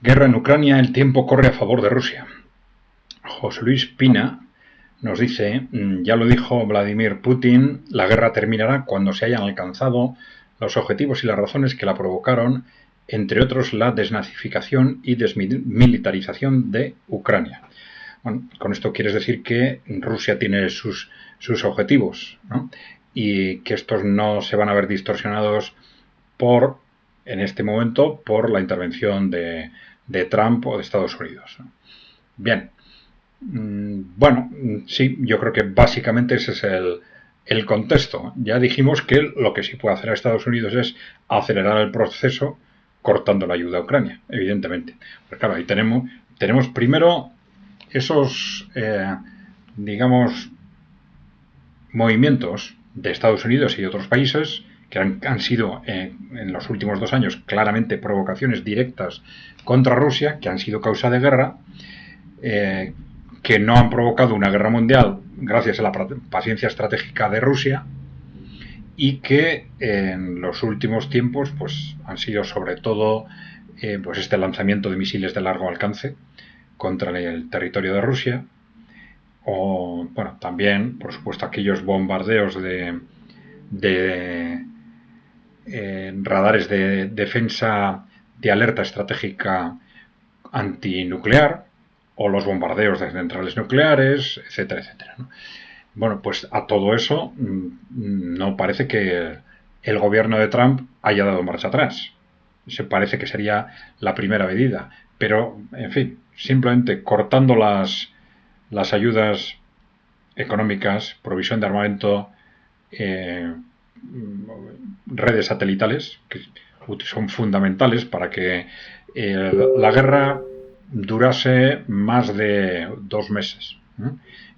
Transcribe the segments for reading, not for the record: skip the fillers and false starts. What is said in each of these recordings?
Guerra en Ucrania, el tiempo corre a favor de Rusia. José Luis Pina nos dice, ya lo dijo Vladimir Putin, la guerra terminará cuando se hayan alcanzado los objetivos y las razones que la provocaron, entre otros la desnazificación y desmilitarización de Ucrania. Bueno, con esto quieres decir que Rusia tiene sus objetivos, ¿no? Y que estos no se van a ver distorsionados en este momento, por la intervención de Trump o de Estados Unidos. Bien, bueno, sí, yo creo que básicamente ese es el contexto. Ya dijimos que lo que sí puede hacer a Estados Unidos es acelerar el proceso cortando la ayuda a Ucrania, evidentemente. Pues claro, ahí tenemos primero esos, digamos, movimientos de Estados Unidos y de otros países que han sido en los últimos 2 años claramente provocaciones directas contra Rusia, que han sido causa de guerra, que no han provocado una guerra mundial gracias a la paciencia estratégica de Rusia, y que en los últimos tiempos pues han sido sobre todo pues este lanzamiento de misiles de largo alcance contra el territorio de Rusia, o bueno, también por supuesto aquellos bombardeos de radares de defensa de alerta estratégica antinuclear, o los bombardeos de centrales nucleares, etcétera, etcétera, ¿no? Bueno, pues a todo eso no parece que el gobierno de Trump haya dado marcha atrás. Se parece que sería la primera medida, pero en fin, simplemente cortando las ayudas económicas, provisión de armamento, redes satelitales, que son fundamentales para que la guerra durase más de 2 meses.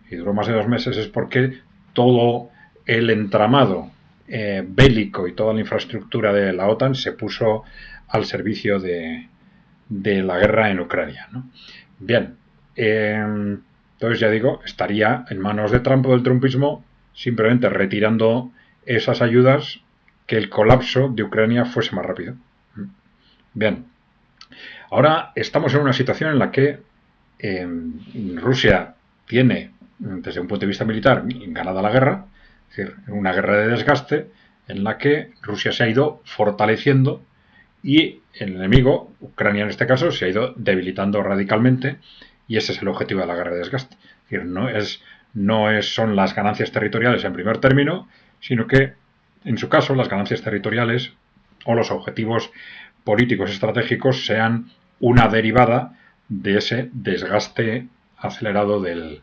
Y duró más de 2 meses es porque todo el entramado bélico y toda la infraestructura de la OTAN se puso al servicio de la guerra en Ucrania, ¿no? Bien, entonces ya digo, estaría en manos de Trump o del trumpismo simplemente retirando esas ayudas, que el colapso de Ucrania fuese más rápido. Bien, ahora estamos en una situación en la que Rusia tiene, desde un punto de vista militar, ganada la guerra, es decir, una guerra de desgaste en la que Rusia se ha ido fortaleciendo y el enemigo, Ucrania en este caso, se ha ido debilitando radicalmente, y ese es el objetivo de la guerra de desgaste. Es decir, son las ganancias territoriales en primer término, sino que en su caso las ganancias territoriales o los objetivos políticos estratégicos sean una derivada de ese desgaste acelerado del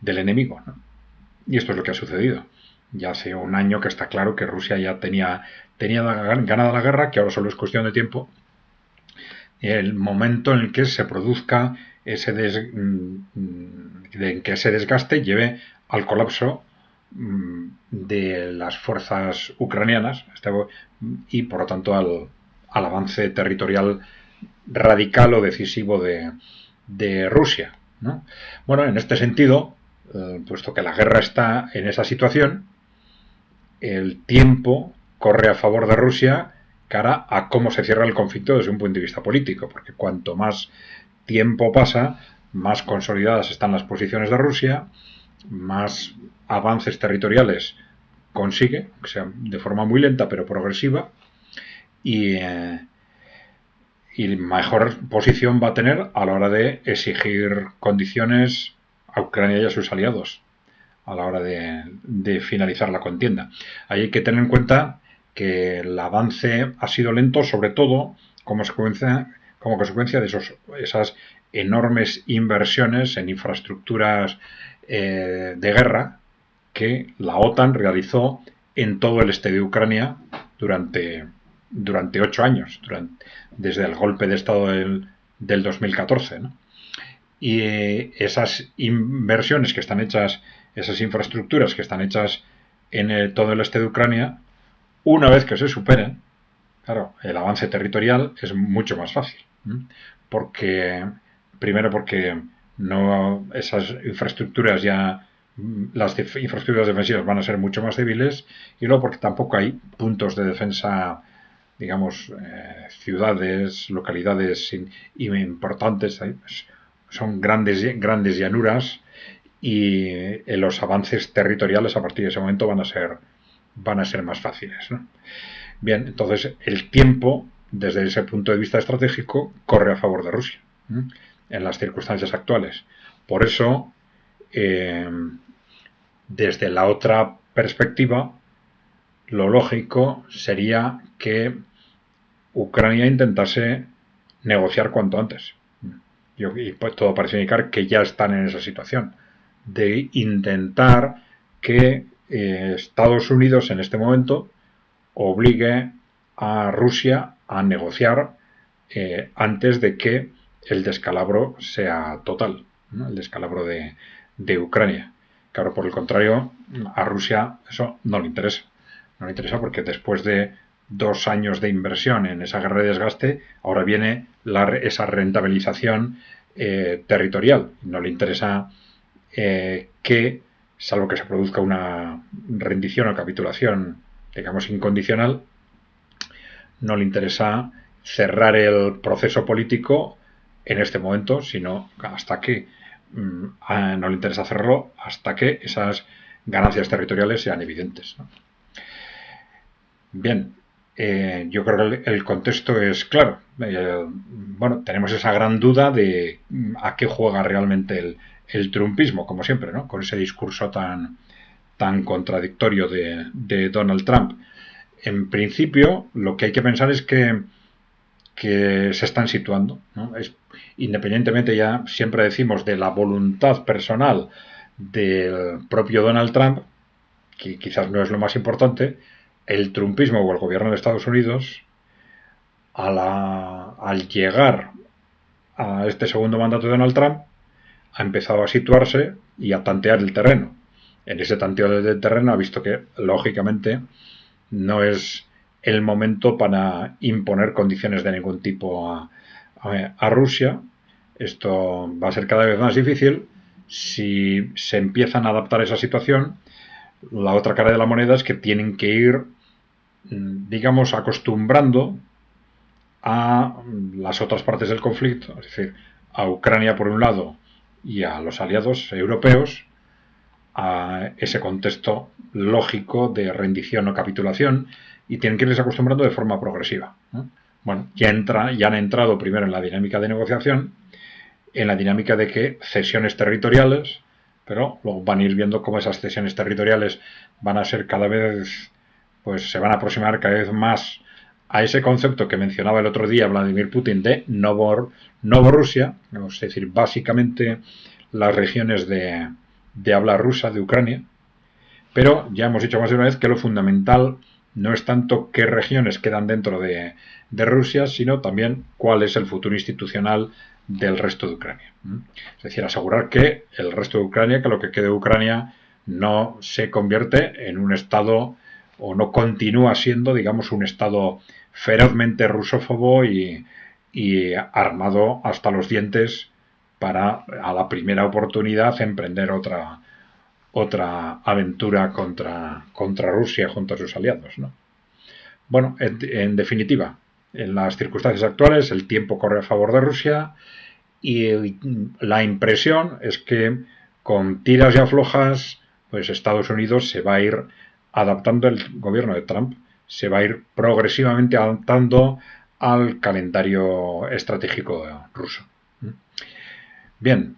enemigo, ¿no? Y esto es lo que ha sucedido. Ya hace un año que está claro que Rusia ya tenía ganada la guerra, que ahora solo es cuestión de tiempo, el momento en el que se produzca en que ese desgaste lleve al colapso de las fuerzas ucranianas y por lo tanto al avance territorial radical o decisivo de Rusia, ¿no? Bueno, en este sentido, puesto que la guerra está en esa situación, el tiempo corre a favor de Rusia cara a cómo se cierra el conflicto desde un punto de vista político, porque cuanto más tiempo pasa, más consolidadas están las posiciones de Rusia, más avances territoriales consigue, o sea, de forma muy lenta pero progresiva, y mejor posición va a tener a la hora de exigir condiciones a Ucrania y a sus aliados a la hora de finalizar la contienda. Ahí hay que tener en cuenta que el avance ha sido lento, sobre todo como consecuencia de esas enormes inversiones en infraestructuras de guerra que la OTAN realizó en todo el este de Ucrania durante 8 años, desde el golpe de Estado del 2014, ¿no? Y esas inversiones que están hechas, esas infraestructuras que están hechas en todo el este de Ucrania, una vez que se superen, claro, el avance territorial es mucho más fácil, ¿no? Primero porque esas infraestructuras las infraestructuras defensivas van a ser mucho más débiles, y luego porque tampoco hay puntos de defensa digamos, ciudades, localidades importantes, son grandes llanuras, y los avances territoriales a partir de ese momento van a ser más fáciles, ¿no? Bien, entonces el tiempo, desde ese punto de vista estratégico, corre a favor de Rusia, ¿eh? En las circunstancias actuales. Por eso, desde la otra perspectiva, lo lógico sería que Ucrania intentase negociar cuanto antes. Y pues todo parece indicar que ya están en esa situación de intentar que Estados Unidos en este momento obligue a Rusia a negociar antes de que el descalabro sea total, ¿no? El descalabro de Ucrania. Claro, por el contrario, a Rusia eso no le interesa. No le interesa porque después de 2 años de inversión en esa guerra de desgaste, ahora viene esa rentabilización territorial. No le interesa que, salvo que se produzca una rendición o capitulación, digamos, incondicional, no le interesa cerrar el proceso político en este momento, sino hasta que no le interesa hacerlo hasta que esas ganancias territoriales sean evidentes, ¿no? Bien, yo creo que el contexto es claro. Bueno, tenemos esa gran duda de a qué juega realmente el trumpismo, como siempre, ¿no? Con ese discurso tan contradictorio de Donald Trump. En principio, lo que hay que pensar es que se están situando, ¿no? Independientemente, ya siempre decimos, de la voluntad personal del propio Donald Trump, que quizás no es lo más importante, el trumpismo o el gobierno de Estados Unidos, al llegar a este segundo mandato de Donald Trump, ha empezado a situarse y a tantear el terreno. En ese tanteo del terreno ha visto que, lógicamente, no es el momento para imponer condiciones de ningún tipo a Rusia. Esto va a ser cada vez más difícil. Si se empiezan a adaptar a esa situación, la otra cara de la moneda es que tienen que ir, digamos, acostumbrando a las otras partes del conflicto, es decir, a Ucrania por un lado y a los aliados europeos, a ese contexto lógico de rendición o capitulación, y tienen que irles acostumbrando de forma progresiva, ¿no? Bueno, ya han entrado primero en la dinámica de negociación, en la dinámica de que cesiones territoriales, pero luego van a ir viendo cómo esas cesiones territoriales van a ser cada vez, pues se van a aproximar cada vez más a ese concepto que mencionaba el otro día Vladimir Putin de Novorrusia, es decir, básicamente las regiones de habla rusa de Ucrania. Pero ya hemos dicho más de una vez que lo fundamental no es tanto qué regiones quedan dentro de Rusia, sino también cuál es el futuro institucional del resto de Ucrania. Es decir, asegurar que el resto de Ucrania, que lo que quede de Ucrania, no se convierte en un estado, o no continúa siendo, digamos, un estado ferozmente rusófobo y armado hasta los dientes para, a la primera oportunidad, emprender otra aventura contra Rusia junto a sus aliados, ¿no? Bueno, en definitiva, en las circunstancias actuales el tiempo corre a favor de Rusia, y la impresión es que con tiras y aflojas, pues Estados Unidos se va a ir adaptando, el gobierno de Trump se va a ir progresivamente adaptando al calendario estratégico ruso. Bien,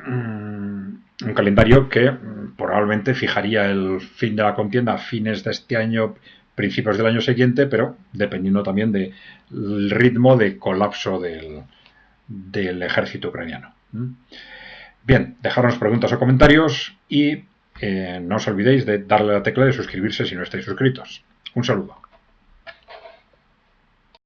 un calendario que probablemente fijaría el fin de la contienda a fines de este año, principios del año siguiente, pero dependiendo también del ritmo de colapso del ejército ucraniano. Bien, dejadnos preguntas o comentarios y no os olvidéis de darle a la tecla de suscribirse si no estáis suscritos. Un saludo.